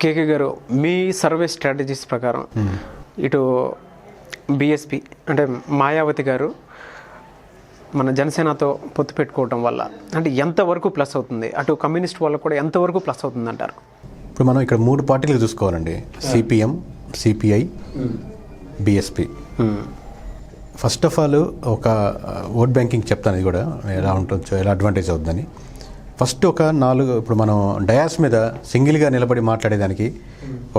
కేకే గారు, మీ survey strategies ప్రకారం ఇటు బిఎస్పి అంటే మాయావతి గారు మన జనసేనతో పొత్తు పెట్టుకోవటం వల్ల అంటే ఎంతవరకు ప్లస్ అవుతుంది, అటు కమ్యూనిస్ట్ వాళ్ళకు కూడా ఎంతవరకు ప్లస్ అవుతుంది అంటారు? ఇప్పుడు మనం ఇక్కడ 3 పార్టీలు చూసుకోవాలండి. CPM, CPI, BSP. First of all ఒక ఓట్ బ్యాంకింగ్ చెప్తాను, ఇది కూడా ఎలా ఉంటుందో, ఎలా అడ్వాంటేజ్ అవుతుందని. ఫస్ట్ ఒక 4 ఇప్పుడు మనం డయాస్ మీద సింగిల్గా నిలబడి మాట్లాడేదానికి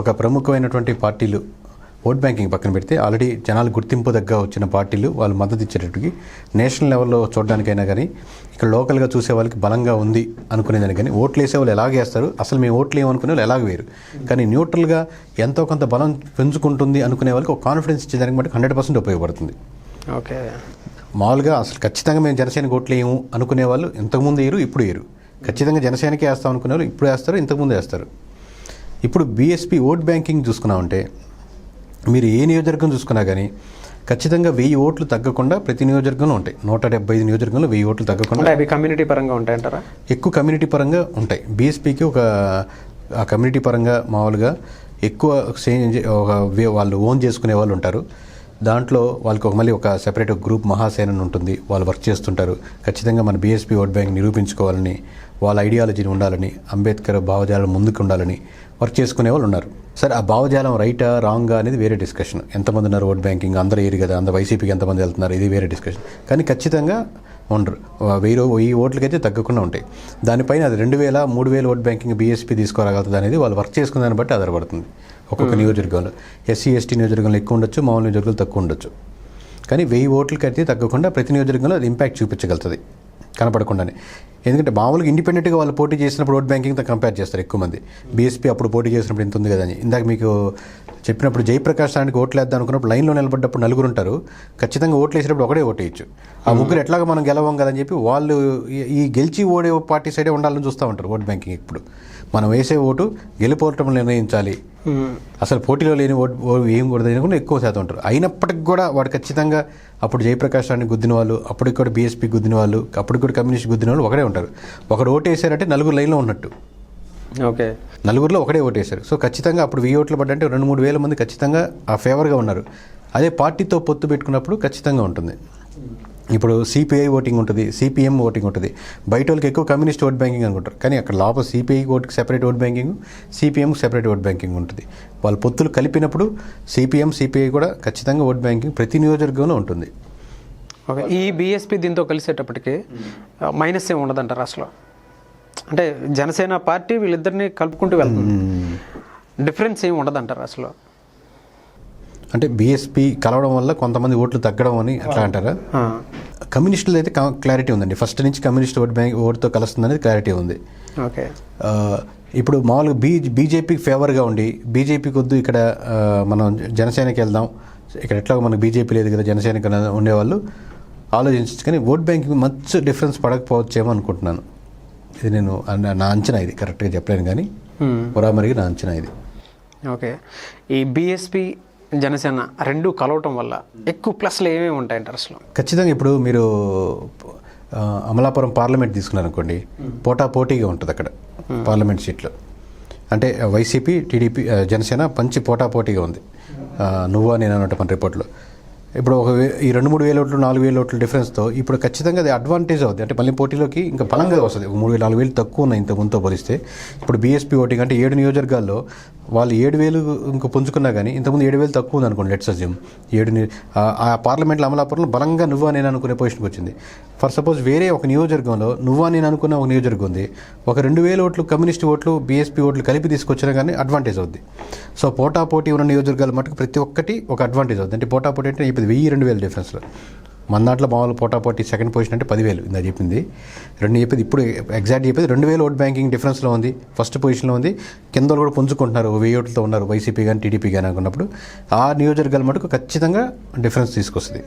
ఒక ప్రముఖమైనటువంటి పార్టీలు ఓట్ బ్యాంకింగ్ పక్కన పెడితే ఆల్రెడీ జనాలు గుర్తింపు దగ్గర వచ్చిన పార్టీలు వాళ్ళు మద్దతు ఇచ్చేటట్టుకి నేషనల్ లెవెల్లో చూడడానికైనా కానీ ఇక్కడ లోకల్గా చూసే వాళ్ళకి బలంగా ఉంది అనుకునేదాన్ని కానీ ఓట్లు వేసే వాళ్ళు ఎలాగేస్తారు, అసలు మేము ఓట్లు ఏమనుకునే వాళ్ళు ఎలాగ వేరు, కానీ న్యూట్రల్గా ఎంతో కొంత బలం పెంచుకుంటుంది అనుకునే వాళ్ళకి ఒక కాన్ఫిడెన్స్ ఇచ్చేదానికి బట్టి 100% ఉపయోగపడుతుంది. ఓకే, మామూలుగా అసలు ఖచ్చితంగా మేము జనసేనకి ఓట్లు వేయము అనుకునే వాళ్ళు ఇంతకుముందు వేయరు, ఇప్పుడు వేయరు. ఖచ్చితంగా జనసేనకే వేస్తాం అనుకునే వాళ్ళు ఇప్పుడు వేస్తారు, ఇంతకుముందు వేస్తారు. ఇప్పుడు బీఎస్పీ ఓట్ బ్యాంకింగ్ చూసుకున్నామంటే మీరు ఏ నియోజకవర్గం చూసుకున్నా కానీ ఖచ్చితంగా 1000 ఓట్లు తగ్గకుండా ప్రతి నియోజకవర్గంలో ఉంటాయి. 175 నియోజకవర్గంలో 1000 ఓట్లు తగ్గకుండా. అవి కమ్యూనిటీ పరంగా ఉంటాయంటారా? ఎక్కువ కమ్యూనిటీ పరంగా ఉంటాయి. బీఎస్పీకి ఒక ఆ కమ్యూనిటీ పరంగా మామూలుగా ఎక్కువ వాళ్ళు ఓన్ చేసుకునే వాళ్ళు ఉంటారు. దాంట్లో వాళ్ళకి మళ్ళీ ఒక సెపరేట్ గ్రూప్ మహాసేన ఉంటుంది, వాళ్ళు వర్క్ చేస్తుంటారు. ఖచ్చితంగా మన బీఎస్పీ ఓట్ బ్యాంక్ నిరూపించుకోవాలని, వాళ్ళ ఐడియాలజీని ఉండాలని, అంబేద్కర్ భావజాలం ముందుకు ఉండాలని వర్క్ చేసుకునే వాళ్ళు ఉన్నారు. సరే, ఆ భావజాలం రైటా రాంగా అనేది వేరే డిస్కషన్. ఎంతమంది ఉన్నారు ఓట్ బ్యాంకింగ్, అందరూ ఏరు కదా, అందరూ వైసీపీకి ఎంతమంది వెళ్తున్నారు, ఇది వేరే డిస్కషన్. కానీ ఖచ్చితంగా ఉండరు. 1000 ఓట్లకైతే తగ్గకుండా ఉంటాయి. దానిపైన అది 2000, 3000 ఓట్ బ్యాంకింగ్ బీఎస్పీ తీసుకురాగలుగుతుంది అనేది వాళ్ళు వర్క్ చేసుకునే దాన్ని బట్టి ఆధారపడుతుంది. ఒక్కొక్క నియోజకవర్గంలో ఎస్సీ ఎస్టీ నియోజకవర్గంలో ఎక్కువ ఉండొచ్చు, మామూలు నియోజకవర్గాలు తక్కువ ఉండొచ్చు. కానీ 1000 ఓట్లకైతే తగ్గకుండా ప్రతి నియోజకవర్గంలో అది ఇంపాక్ట్ చూపించగలుగుతుంది కనపడకుండానే. ఎందుకంటే మామూలుగా ఇండిపెండెంట్గా వాళ్ళు పోటీ చేసినప్పుడు ఓట్ బ్యాంకింగ్తో కంపేర్ చేస్తారు ఎక్కువ మంది. బీఎస్పీ అప్పుడు పోటీ చేసినప్పుడు ఇంత ఉంది కదా అని. ఇందాక మీకు చెప్పినప్పుడు జయప్రకాష్ రానికి ఓట్లు వేద్దాం అనుకున్నప్పుడు లైన్లో నిలబడ్డప్పుడు 4 ఉంటారు. ఖచ్చితంగా ఓట్లు వేసేటప్పుడు ఒకటే ఓటు వేయచ్చు. ఆ ముగ్గురు ఎట్లాగా మనం గెలవం కదని చెప్పి వాళ్ళు ఈ గెలిచి ఓడే పార్టీ సైడే ఉండాలని చూస్తూ ఉంటారు ఓట్ బ్యాంకింగ్. ఇప్పుడు మనం వేసే ఓటు గెలిపోవటం నిర్ణయించాలి, అసలు పోటీలో లేని ఓటు ఏం కూడదని కూడా ఎక్కువ శాతం ఉంటారు. అయినప్పటికి కూడా వాడు ఖచ్చితంగా అప్పుడు జయప్రకాష్ రాన్ని గుద్దిన వాళ్ళు, అప్పటికి కూడా బీఎస్పీ గుద్దిన వాళ్ళు, అప్పటికి కూడా కమ్యూనిస్ట్ గుద్దిన వాళ్ళు ఒకడే ఉంటారు. ఒకడు ఓటు వేసారంటే 4 లైన్లో ఉన్నట్టు. ఓకే, 4లో ఒకడే ఓటు వేశారు. సో ఖచ్చితంగా అప్పుడు 1000 ఓట్లు పడ్డంటే 2-3 వేల మంది ఖచ్చితంగా ఆ ఫేవర్గా ఉన్నారు. అదే పార్టీతో పొత్తు పెట్టుకున్నప్పుడు ఖచ్చితంగా ఉంటుంది. ఇప్పుడు సిపిఐ ఓటింగ్ ఉంటుంది, సిపిఎం ఓటింగ్ ఉంటుంది. బయట వాళ్ళకి ఎక్కువ కమ్యూనిస్ట్ ఓట్ బ్యాంకింగ్ అనుకుంటారు, కానీ అక్కడ లోపల సిపిఐ ఓటుకి సెపరేట్ ఓట్ బ్యాంకింగ్, సిపిఎంకి సెపరేట్ ఓట్ బ్యాంకింగ్ ఉంటుంది. వాళ్ళ పొత్తులు కలిపినప్పుడు సిపిఎం, సిపిఐ కూడా ఖచ్చితంగా ఓట్ బ్యాంకింగ్ ప్రతి నియోజకవర్గంలో ఉంటుంది. ఓకే, ఈ బీఎస్పీ దీంతో కలిసేటప్పటికి మైనస్ ఏమి ఉండదంటారు అసలు? అంటే జనసేన పార్టీ వీళ్ళిద్దరిని కలుపుకుంటూ వెళ్తుంది, డిఫరెన్స్ ఏమి ఉండదంటారు అసలు? అంటే బీఎస్పీ కలవడం వల్ల కొంతమంది ఓట్లు తగ్గడం అని అట్లా అంటారా? కమ్యూనిస్టులు అయితే క్లారిటీ ఉందండి. ఫస్ట్ నుంచి కమ్యూనిస్ట్ ఓట్ బ్యాంక్ ఓటుతో కలుస్తుంది అనేది క్లారిటీ ఉంది. ఓకే, ఇప్పుడు మామూలుగా బీజేపీకి ఫేవర్గా ఉండి బీజేపీకి వద్దు ఇక్కడ మనం జనసేనకి వెళ్దాం, ఇక్కడ ఎట్లా మనకు బీజేపీ లేదు కదా జనసేనకి ఉండేవాళ్ళు ఆలోచించచ్చు. కానీ ఓట్ బ్యాంకింగ్ మచ్ డిఫరెన్స్ పడకపోవచ్చేమో అనుకుంటున్నాను. ఇది నేను నా అంచనా, ఇది కరెక్ట్గా చెప్పలేను కానీ పొరామరిగి నా అంచనా ఇది. ఓకే, ఈ బీఎస్పీ జనసేన 2 కలవటం వల్ల ఎక్కువ ప్లస్లు ఏమేమి ఉంటాయంటారు అసలు? ఖచ్చితంగా ఇప్పుడు మీరు అమలాపురం పార్లమెంట్ తీసుకున్నారనుకోండి, పోటాపోటీగా ఉంటుంది అక్కడ పార్లమెంట్ సీట్లో. అంటే వైసీపీ, టీడీపీ, జనసేన పంచి పోటాపోటీగా ఉంది. నువ్వా నేను అన్నట్టు మన రిపోర్ట్లో. ఇప్పుడు ఈ 2-3 వేల ఓట్లు, 4,000 ఓట్ల డిఫరెన్స్తో ఇప్పుడు ఖచ్చితంగా అది అడ్వాంటేజ్ అవుతుంది. అంటే మళ్ళీ పోటీలోకి ఇంకా బలంగా వస్తుంది. 3,000-4,000 తక్కువ ఉన్నాయి ఇంత ముందుతో పోలిస్తే. ఇప్పుడు బీఎస్పీ ఓటింగ్ అంటే 7 నియోజకవర్గాల్లో వాళ్ళు 7,000 ఇంకా పుంజుకున్నా కానీ ఇంతకుముందు 7,000 తక్కువ ఉంది అనుకోండి. లెట్స్ అజ్యూమ్ 7 ఆ పార్లమెంట్లో అమలాపురంలో బలంగా నువ్వా నేను అనుకునే పొజిషన్కి వచ్చింది. ఫర్ సపోజ్ వేరే ఒక నియోజకవర్గంలో నువ్వా నేను అనుకున్న ఒక నియోజకవర్గం ఉంది, ఒక 2,000 ఓట్లు కమ్యూనిస్ట్ ఓట్లు, బీఎస్పీ ఓట్లు కలిపి తీసుకొచ్చినా కానీ అడ్వాంటేజ్ అవుద్ది. సో పోటాపోటీ ఉన్న నియోజకవర్గాల మటుకు ప్రతి ఒక్కటి ఒక అడ్వాంటేజ్ అవుతుంది. అంటే పోటాపోటీ అంటే ఇప్పుడు 1,000-2,000 డిఫరెన్స్లో. మన దాంట్లో మామూలు పోటాపోటీ సెకండ్ పొజిషన్ అంటే 10,000 ఇందా చెప్పింది. 2 చెప్పేది ఇప్పుడు ఎగ్జాక్ట్ చెప్పేది 2,000 ఓట్ బ్యాంకింగ్ డిఫరెన్స్లో ఉంది, ఫస్ట్ పొజిషన్లో ఉంది. కింద కూడా పుంజుకుంటున్నారు, 1000 ఓట్లతో ఉన్నారు వైసీపీ కానీ టీడీపీ కానీ అనుకున్నప్పుడు ఆ నియోజకవర్గాల మటుకు ఖచ్చితంగా డిఫరెన్స్ తీసుకొస్తుంది.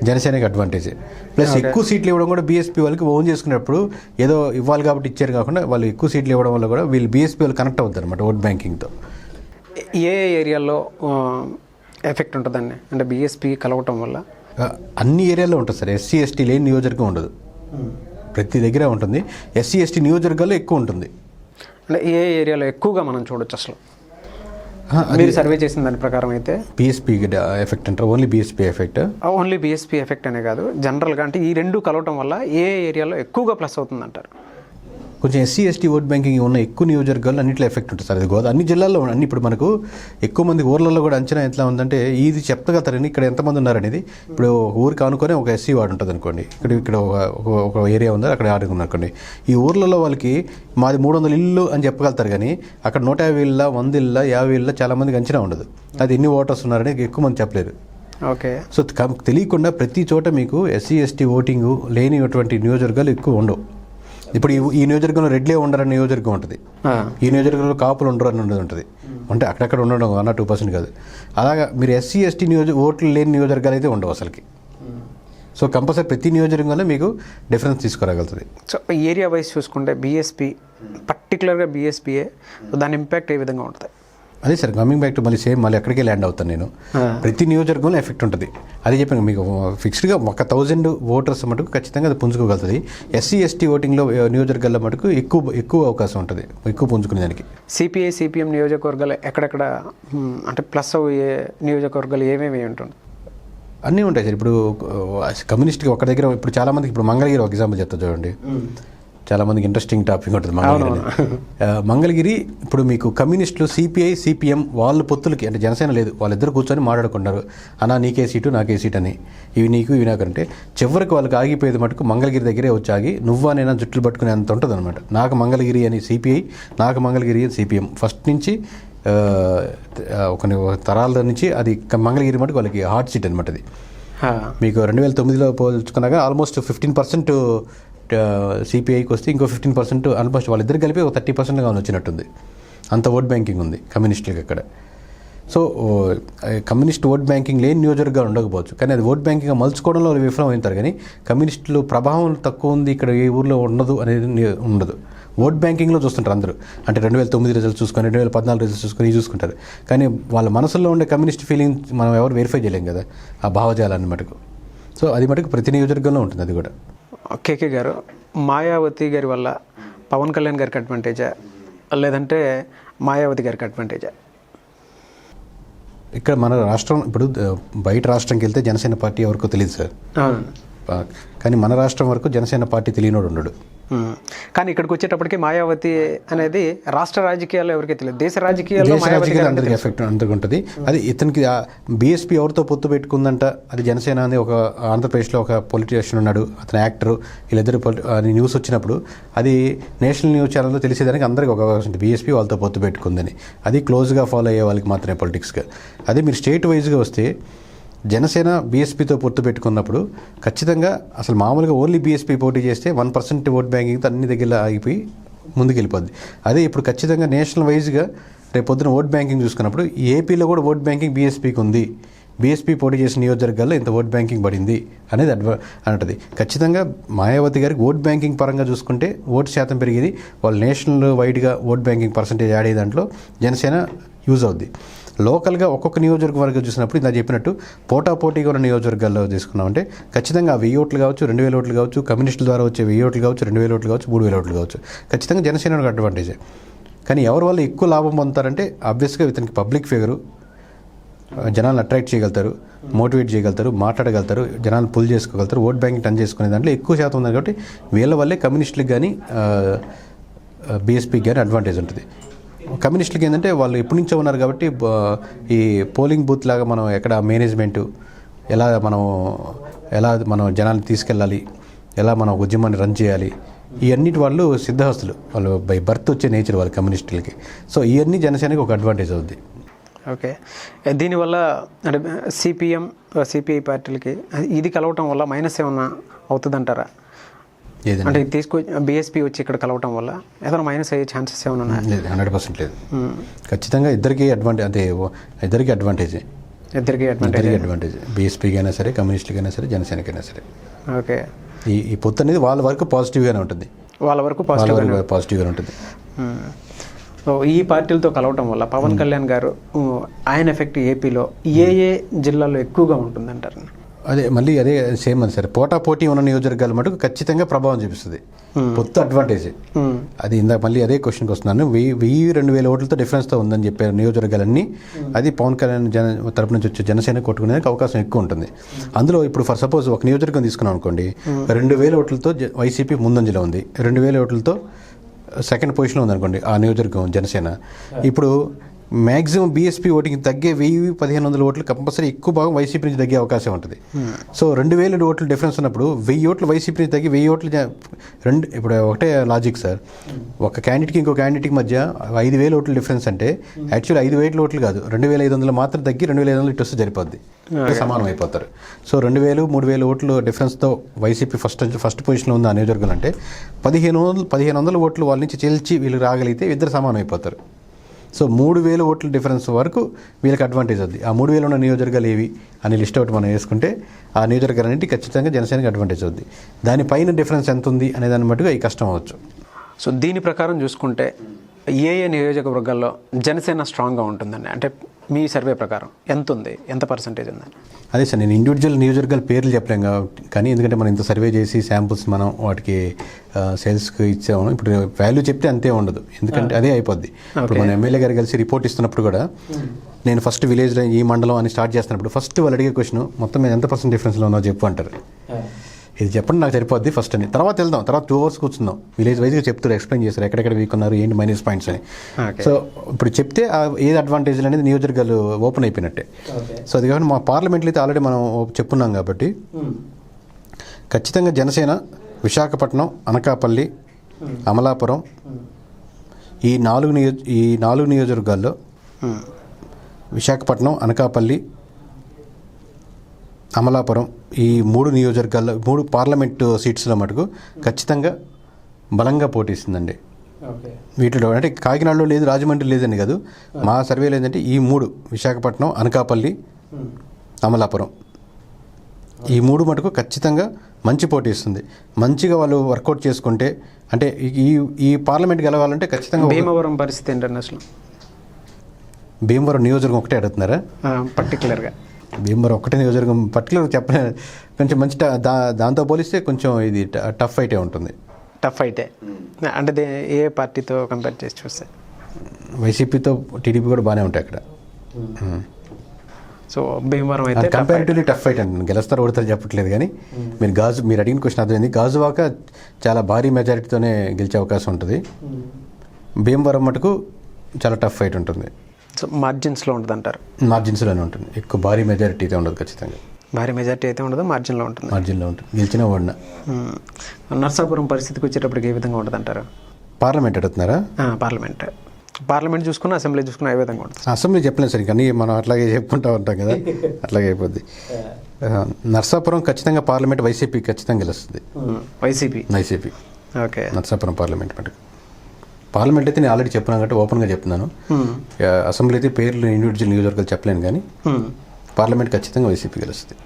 జనసేనకి అడ్వాంటేజ్. ప్లస్ ఎక్కువ సీట్లు ఇవ్వడం కూడా బీఎస్పీ వాళ్ళకి ఓన్ చేసుకున్నప్పుడు ఏదో ఇవ్వాలి కాబట్టి ఇచ్చారు కాకుండా వాళ్ళు ఎక్కువ సీట్లు ఇవ్వడం వల్ల కూడా వీళ్ళు బీఎస్పీ వాళ్ళు కనెక్ట్ అవుతారు అనమాట ఓట్ బ్యాంకింగ్తో. ఏ ఏరియాలో ఎఫెక్ట్ ఉంటుందండి అంటే బీఎస్పీ కలవటం వల్ల? అన్ని ఏరియాలో ఉంటుంది సార్. ఎస్సీ ఎస్టీ లేని నియోజకవర్గం ఉండదు, ప్రతి దగ్గర ఉంటుంది. ఎస్సీ ఎస్టీ నియోజకవర్గాల్లో ఎక్కువ ఉంటుంది. అంటే ఏ ఏరియాలో ఎక్కువగా మనం చూడొచ్చు అసలు మీరు సర్వే చేసిన దాని ప్రకారం అయితే? బీఎస్పీ ఎఫెక్ట్ అంటారు, only BSP effect? Only BSP effect అనే కాదు, జనరల్గా అంటే ఈ రెండు కలవటం వల్ల ఏ ఏరియాలో ఎక్కువగా ప్లస్ అవుతుంది అంటారు? కొంచెం ఎస్సీ ఎస్టీ ఓట్ బ్యాంకింగ్ ఉన్న ఎక్కువ నియోజకవర్గాల్లో అన్నింటిలో ఎఫెక్ట్ ఉంటుంది సార్. అది అన్ని జిల్లాల్లో అన్ని ఇప్పుడు మనకు ఎక్కువ మంది ఊర్లలో కూడా అంచనా ఎట్లా ఉందంటే ఇది చెప్పగలుగుతారని ఇక్కడ ఎంతమంది ఉన్నారనేది. ఇప్పుడు ఊరికి ఆనుకొని ఒక ఎస్సీ వార్డు ఉంటుంది అనుకోండి, ఇక్కడ ఒక ఏరియా ఉంది, అక్కడ ఆడుకున్నారు అనుకోండి. ఈ ఊర్లలో వాళ్ళకి మాది 300 ఇళ్ళు అని చెప్పగలుగుతారు, కానీ అక్కడ 150 ఇళ్ళ 100 ఇళ్ళ 50 ఇళ్ళ చాలా మందికి అంచనా ఉండదు. అది ఎన్ని ఓటర్స్ ఉన్నారని ఎక్కువ మంది చెప్పలేరు. ఓకే. సో తెలియకుండా ప్రతి చోట మీకు ఎస్సీ ఎస్టీ ఓటింగ్ లేనిటువంటి నియోజకవర్గాలు ఎక్కువ ఉండవు. ఇప్పుడు ఈ నియోజకవర్గంలో రెడ్లే ఉండరని నియోజకవర్గం ఉంటుంది, ఈ నియోజకవర్గంలో కాపులు ఉండరు అని ఉంటుంది. అంటే అక్కడక్కడ ఉండడం 1-2% కాదు. అలాగా మీరు ఎస్సీ ఎస్టీ ఓట్లు లేని నియోజకవర్గాలు అయితే ఉండవు అసలుకి. సో కంపల్సరీ ప్రతి నియోజకవర్గంలో మీకు డిఫరెన్స్ తీసుకురాగలుగుతుంది. సో ఏరియా వైజ్ చూసుకుంటే బీఎస్పీ పర్టికులర్గా బీఎస్పీఏ దాని ఇంపాక్ట్ ఏ విధంగా ఉంటుంది? అదే సార్, కమింగ్ బ్యాక్ టు మళ్ళీ అక్కడికే ల్యాండ్ అవుతాను నేను. ప్రతి నియోజకవర్గంలో ఎఫెక్ట్ ఉంటుంది. అదే చెప్పాను మీకు, ఫిక్స్డ్గా 1000 ఓటర్స్ మటుకు ఖచ్చితంగా అది పుంజుకోగలుగుతుంది. ఎస్సీ ఎస్టీ ఓటింగ్లో నియోజకవర్గాల మటుకు ఎక్కువ అవకాశం ఉంటుంది, ఎక్కువ పుంజుకునే దానికి. సిపిఐ సిపిఎం నియోజకవర్గాలు ఎక్కడెక్కడ అంటే ప్లస్ అయ్యే నియోజకవర్గాలు ఏమేమి ఉంటుంది? అన్నీ ఉంటాయి సార్. ఇప్పుడు కమ్యూనిస్ట్కి ఒక దగ్గర ఇప్పుడు చాలామందికి, ఇప్పుడు మంగళగిరి ఒక ఎగ్జాంపుల్ చెప్తా చూడండి, చాలామందికి ఇంట్రెస్టింగ్ టాపిక్ ఉంటుంది మంగళగిరి. మంగళగిరి ఇప్పుడు మీకు కమ్యూనిస్టులు సిపిఐ సిపిఎం వాళ్ళ పొత్తులకి, అంటే జనసేన లేదు, వాళ్ళిద్దరు కూర్చొని మాట్లాడుకుంటారు, అన్నా నీకే సీటు నాకే సీట్ అని, ఇవి నీకు ఇవి నాకంటే చివరికి వాళ్ళకి ఆగిపోయేది మటుకు మంగళగిరి దగ్గరే వచ్చి ఆగి నువ్వా నేనా జుట్లు పట్టుకునే అంత ఉంటుంది అనమాట. నాకు మంగళగిరి అని సిపిఐ, నాకు మంగళగిరి అని సిపిఎం, ఫస్ట్ నుంచి ఒక తరాల నుంచి అది మంగళగిరి మటుకు వాళ్ళకి హాట్ సీట్ అనమాట. అది మీకు 2009లో పోల్చుకున్నాక ఆల్మోస్ట్ 15% సిపిఐకి వస్తే ఇంకో 15% ఆల్మోస్ట్ వాళ్ళిద్దరు కలిపి ఒక 30% వచ్చినట్టుంది. అంత ఓట్ బ్యాంకింగ్ ఉంది కమ్యూనిస్టులకి అక్కడ. సో కమ్యూనిస్ట్ ఓట్ బ్యాంకింగ్ లేని నియోజకవర్గాలు ఉండకపోవచ్చు, కానీ అది ఓట్ బ్యాంకింగ్గా మలుచుకోవడంలో వాళ్ళు విఫలం అవుతారు. కానీ కమ్యూనిస్టులు ప్రభావం తక్కువ ఉంది ఇక్కడ ఏ ఊర్లో ఉండదు అనేది ఉండదు. ఓట్ బ్యాంకింగ్లో చూస్తుంటారు అందరూ, అంటే 2009 రిజల్ట్స్ చూసుకొని 2014 రిజల్ట్స్ చూసుకొని చూసుకుంటారు, కానీ వాళ్ళ మనసులో ఉండే కమ్యూనిస్ట్ ఫీలింగ్ మనం ఎవరు వెరిఫై చేయలేం కదా, ఆ భావజాలాన్ని మటుకు. సో అది మటుకు ప్రతి నియోజకవర్గంలో ఉంటుంది. అది కూడా కేకే గారు, మాయావతి గారి వల్ల పవన్ కళ్యాణ్ గారికి అడ్వాంటేజా లేదంటే మాయావతి గారికి అడ్వాంటేజా? ఇక్కడ మన రాష్ట్రం, ఇప్పుడు బయట రాష్ట్రంకి వెళ్తే జనసేన పార్టీ ఎవరికో తెలియదు సార్, కానీ మన రాష్ట్రం వరకు జనసేన పార్టీ తెలియనోడు ఉండడు. కానీ ఇక్కడికి వచ్చేటప్పటికి మాయావతి అనేది రాష్ట్ర రాజకీయాల్లో ఎవరికీ తెలియదు, దేశ రాజకీయాల్లో అందరికి ఎఫెక్ట్ అందరికి ఉంటుంది. అది ఇతనికి బీఎస్పీ ఎవరితో పొత్తు పెట్టుకుందంట, అది జనసేన అని ఒక ఆంధ్రప్రదేశ్లో ఒక పొలిటీషియన్ ఉన్నాడు, అతను యాక్టర్, వీళ్ళిద్దరు న్యూస్ వచ్చినప్పుడు అది నేషనల్ న్యూస్ ఛానల్లో తెలిసేదానికి అందరికీ ఒక అవకాశం ఉంది, బీఎస్పీ వాళ్ళతో పొత్తు పెట్టుకుందని. అది క్లోజ్గా ఫాలో అయ్యే వాళ్ళకి మాత్రమే పొలిటిక్స్గా. అదే మీరు స్టేట్ వైజ్గా వస్తే జనసేన బీఎస్పీతో పొత్తు పెట్టుకున్నప్పుడు ఖచ్చితంగా అసలు మామూలుగా ఓన్లీ బీఎస్పీ పోటీ చేస్తే 1% ఓట్ బ్యాంకింగ్తో అన్ని దగ్గర ఆగిపోయి ముందుకెళ్ళిపోద్ది. అదే ఇప్పుడు ఖచ్చితంగా నేషనల్ వైజ్గా రేపు పొద్దున ఓట్ బ్యాంకింగ్ చూసుకున్నప్పుడు ఏపీలో కూడా ఓట్ బ్యాంకింగ్ బీఎస్పీకి ఉంది, బీఎస్పీ పోటీ చేసిన నియోజకవర్గాల్లో ఇంత ఓట్ బ్యాంకింగ్ పడింది అనేది అంటది. ఖచ్చితంగా మాయావతి గారికి ఓట్ బ్యాంకింగ్ పరంగా చూసుకుంటే ఓటు శాతం పెరిగేది, వాళ్ళు నేషనల్ వైడ్గా ఓట్ బ్యాంకింగ్ పర్సంటేజ్ యాడ్ అయ్యే దాంట్లో జనసేన యూజ్ అవుద్ది. లోకల్గా ఒక్కొక్క నియోజకవర్గం చూసినప్పుడు ఇందా చెప్పినట్టు పోటాపోటీగా ఉన్న నియోజకవర్గాల్లో తీసుకున్నామంటే ఖచ్చితంగా 1000 ఓట్లు కావచ్చు, 2000 ఓట్లు కావచ్చు, కమ్యూనిస్టుల ద్వారా వచ్చే 1000 ఓట్లు కావచ్చు, 2000 ఓట్లు కావచ్చు, 3000 ఓట్లు కావచ్చు, ఖచ్చితంగా జనసేనకు అడ్వాంటేజే. కానీ ఎవరి వల్ల ఎక్కువ లాభం పొందుతారంటే ఆబ్వియస్గా ఇతనికి పబ్లిక్ ఫిగరు, జనాలను అట్రాక్ట్ చేయగలుగుతారు, మోటివేట్ చేయగలుగుతారు, మాట్లాడగలుగుతారు, జనాలను పుల్ చేసుకోగలుగుతారు, ఓట్ బ్యాంకింగ్ టర్న్ చేసుకునే దాంట్లో ఎక్కువ శాతం ఉంది. కాబట్టి వీళ్ళ వల్లే కమ్యూనిస్టులకు కానీ బీఎస్పీకి కానీ అడ్వాంటేజ్ ఉంటుంది. కమ్యూనిస్టులకి ఏంటంటే వాళ్ళు ఎప్పటి నుంచో ఉన్నారు కాబట్టి ఈ పోలింగ్ బూత్ లాగా మనం ఎక్కడ మేనేజ్మెంటు ఎలా మనం జనాన్ని తీసుకెళ్ళాలి, ఎలా మనం ఉద్యమాన్ని రన్ చేయాలి, ఇవన్నిటి వాళ్ళు సిద్ధహస్తులు, వాళ్ళు బై బర్త్ వచ్చే నేచర్ వాళ్ళు కమ్యూనిస్టులకి. సో ఇవన్నీ జనసేనకి ఒక అడ్వాంటేజ్ అవుద్ది. ఓకే. దీనివల్ల అంటే సిపిఐ పార్టీలకి ఇది కలవటం వల్ల మైనస్ ఏమన్నా అవుతుందంటారా? అంటే బీఎస్పీ వచ్చి ఇక్కడ కలవటం వల్ల ఏదైనా మైనస్ అయ్యే ఛాన్సెస్ ఏమైనా ఉన్నాయి? లేదు, 100% లేదు. ఖచ్చితంగా ఇద్దరికి అడ్వాంటేజ్ బీఎస్పీకి అయినా సరే, కమ్యూనిస్టులకి అయినా సరే, జనసేనకైనా సరే. ఓకే. ఈ పొత్తు అనేది వాళ్ళ వరకు పాజిటివ్గానే ఉంటుంది, పాజిటివ్గానే ఉంటుంది. ఈ పార్టీలతో కలవటం వల్ల పవన్ కళ్యాణ్ గారు ఆయన ఎఫెక్ట్ ఏపీలో ఏ జిల్లాలో ఎక్కువగా ఉంటుందంటారు? అదే మళ్ళీ అదే సేమ్ అది సార్, పోటీ ఉన్న నియోజకవర్గాలు మటుకు ఖచ్చితంగా ప్రభావం చూపిస్తుంది. పొత్తు అడ్వాంటేజ్ అది. ఇందాక మళ్ళీ అదే క్వశ్చన్కి వస్తున్నాను. 1000-2000 ఓట్లతో డిఫరెన్స్తో ఉందని చెప్పే నియోజకవర్గాలన్నీ అది పవన్ కళ్యాణ్ తరపు నుంచి వచ్చే జనసేన కొట్టుకునేందుకు అవకాశం ఎక్కువ ఉంటుంది. అందులో ఇప్పుడు ఫర్ సపోజ్ ఒక నియోజకవర్గం తీసుకున్నాం అనుకోండి, 2000 ఓట్లతో వైసీపీ ముందంజలో ఉంది, 2000 ఓట్లతో సెకండ్ పొజిషన్లో ఉందనుకోండి ఆ నియోజకవర్గం జనసేన. ఇప్పుడు మ్యాక్సిమం బీఎస్పీ ఓటింగ్ తగ్గే 1000-1500 ఓట్లు కంపల్సరీ ఎక్కువ భాగం వైసీపీ నుంచి తగ్గే అవకాశం ఉంటుంది. సో 2000 ఓట్లు డిఫరెన్స్ ఉన్నప్పుడు 1000 ఓట్లు వైసీపీ నుంచి తగ్గి 1000 ఓట్లు ఇప్పుడు ఒకటే లాజిక్ సార్. ఒక క్యాండిడేట్కి ఇంకో క్యాండిడేట్కి మధ్య 5000 ఓట్లు డిఫరెన్స్ అంటే యాక్చువల్లీ 5000 ఓట్లు కాదు, 2500 మాత్రం తగ్గి 2500 ఇటు వస్తే సరిపోద్ది, సమానం అయిపోతారు. సో 2000-3000 ఓట్లు డిఫరెన్స్తో వైసీపీ ఫస్ట్ పొజిషన్లో ఉంది ఆ నియోజకవర్గం అంటే 1500 ఓట్లు వాళ్ళ నుంచి చెల్చి వీళ్ళు రాగలిగితే ఇద్దరు సమానం అయిపోతారు. సో 3000 ఓట్ల డిఫరెన్స్ వరకు వీళ్ళకి అడ్వాంటేజ్ అవుద్ది. ఆ 3000 ఉన్న నియోజకవర్గాలు ఏవి అని లిస్ట్ అవుట్ మనం వేసుకుంటే ఆ నియోజకవర్గాలన్నింటి ఖచ్చితంగా జనసేనకి అడ్వాంటేజ్ అవుద్ది. దానిపైన డిఫరెన్స్ ఎంత ఉంది అనే దాన్ని బట్టుగా ఈ కష్టం అవ్వచ్చు. సో దీని ప్రకారం చూసుకుంటే ఏ నియోజకవర్గాల్లో జనసేన స్ట్రాంగ్గా ఉంటుందండి? అంటే మీ సర్వే ప్రకారం ఎంత ఉంది, ఎంత పర్సంటేజ్ ఉందని? అదే సార్, నేను ఇండివిజువల్ నియోజకవర్గాల పేర్లు చెప్పలేం కానీ ఎందుకంటే మనం ఇంత సర్వే చేసి శాంపుల్స్ మనం వాటికి సేల్స్కి ఇచ్చాము. ఇప్పుడు వాల్యూ చెప్తే అంతే ఉండదు, ఎందుకంటే అదే అయిపోద్ది. ఇప్పుడు మన ఎమ్మెల్యే గారు కలిసి రిపోర్ట్ ఇస్తున్నప్పుడు కూడా నేను ఫస్ట్ విలేజ్లో ఈ మండలం అని స్టార్ట్ చేస్తున్నప్పుడు ఫస్ట్ వాళ్ళు అడిగే క్వశ్చన్ మొత్తం మీద ఎంత పర్సెంట్ డిఫరెన్స్లో ఉందో చెప్పు అంటారు. ఇది చెప్పండి నాకు సరిపోద్ది ఫస్ట్ అని, తర్వాత వెళ్దాం, తర్వాత 2 hours కూర్చుందాం, విలేజ్ వైజ్గా చెప్తారు, ఎక్స్ప్లెయిన్ చేస్తారు ఎక్కడెక్కడ వీక్ ఉన్నారు, ఏంటి మైనస్ పాయింట్స్ అని. సో ఇప్పుడు చెప్తే ఏది అడ్వాంటేజ్ అనేది నియోజకవర్గాలు ఓపెన్ అయిపోయినట్టే. సో అది కాకుండా మా పార్లమెంట్లో అయితే ఆల్రెడీ మనం చెప్పున్నాం కాబట్టి ఖచ్చితంగా జనసేన విశాఖపట్నం, అనకాపల్లి, అమలాపురం ఈ 4 నియోజకవర్గాల్లో విశాఖపట్నం, అనకాపల్లి, అమలాపురం ఈ 3 నియోజకవర్గాల్లో 3 పార్లమెంటు సీట్స్లో మటుకు ఖచ్చితంగా బలంగా పోటీస్తుందండి. వీటిలో అంటే కాకినాడలో లేదు, రాజమండ్రి లేదని కాదు, మా సర్వేలో ఏంటంటే ఈ 3 విశాఖపట్నం, అనకాపల్లి, అమలాపురం ఈ 3 మటుకు ఖచ్చితంగా మంచి పోటీ ఇస్తుంది. మంచిగా వాళ్ళు వర్కౌట్ చేసుకుంటే అంటే ఈ పార్లమెంట్ గెలవాలంటే ఖచ్చితంగా. భీమవరం పరిస్థితి ఏంటంటే అసలు భీమవరం నియోజకవర్గం ఒకటే అడుగుతున్నారా? పర్టికులర్గా భీమవరం ఒకటే నియోజకవర్గం పర్టికులర్గా చెప్పలేదు, కొంచెం మంచి దాంతో పోలిస్తే కొంచెం ఇది టఫ్ ఫైటే ఉంటుంది. టఫ్ ఫైటే అంటే ఏ పార్టీతో కంపేర్ చేసి చూస్తే? వైసీపీతో టీడీపీ కూడా బాగానే ఉంటాయి అక్కడ. సో భీమవరం అయితే కంపారిటివ్లీ టఫ్ ఫైట్ అండి. గెలుస్తారు ఓడతారు చెప్పట్లేదు కానీ మీరు అడిగిన క్వశ్చన్ అర్థమైంది. గాజువాక చాలా భారీ మెజారిటీతోనే గెలిచే అవకాశం ఉంటుంది. భీమవరం మటుకు చాలా టఫ్ ఫైట్ ఉంటుంది. సో మార్జిన్స్లో ఉంటుంది అంటారు? మార్జిన్స్లోనే ఉంటుంది, ఎక్కువ భారీ మెజారిటీ అయితే ఉండదు. ఖచ్చితంగా భారీ మెజారిటీ అయితే ఉండదు, మార్జిన్లో ఉంటుంది. గెలిచినా ఓడినా. నర్సాపురం పరిస్థితికి వచ్చేటప్పటికి ఏ విధంగా ఉంటుంది అంటారు? పార్లమెంట్ అడుగుతున్నారా? పార్లమెంట్ చూసుకున్న, అసెంబ్లీ చూసుకున్న ఏ విధంగా ఉంటుంది? అసెంబ్లీ చెప్పలేదు సరే, కానీ మనం అట్లాగే చెప్పుకుంటూ ఉంటాం కదా, అట్లాగే అయిపోద్ది. నర్సాపురం ఖచ్చితంగా పార్లమెంట్ వైసీపీ ఖచ్చితంగా గెలుస్తుంది. YCP okay. నర్సాపురం పార్లమెంట్ అయితే నేను ఆల్రెడీ చెప్పినా కాబట్టి ఓపెన్గా చెప్తున్నాను. అసెంబ్లీ అయితే పేర్లు ఇండివిజువల్ నియోజకవర్గాలు చెప్పలేను కానీ పార్లమెంట్ ఖచ్చితంగా వైసీపీ గెలుస్తుంది.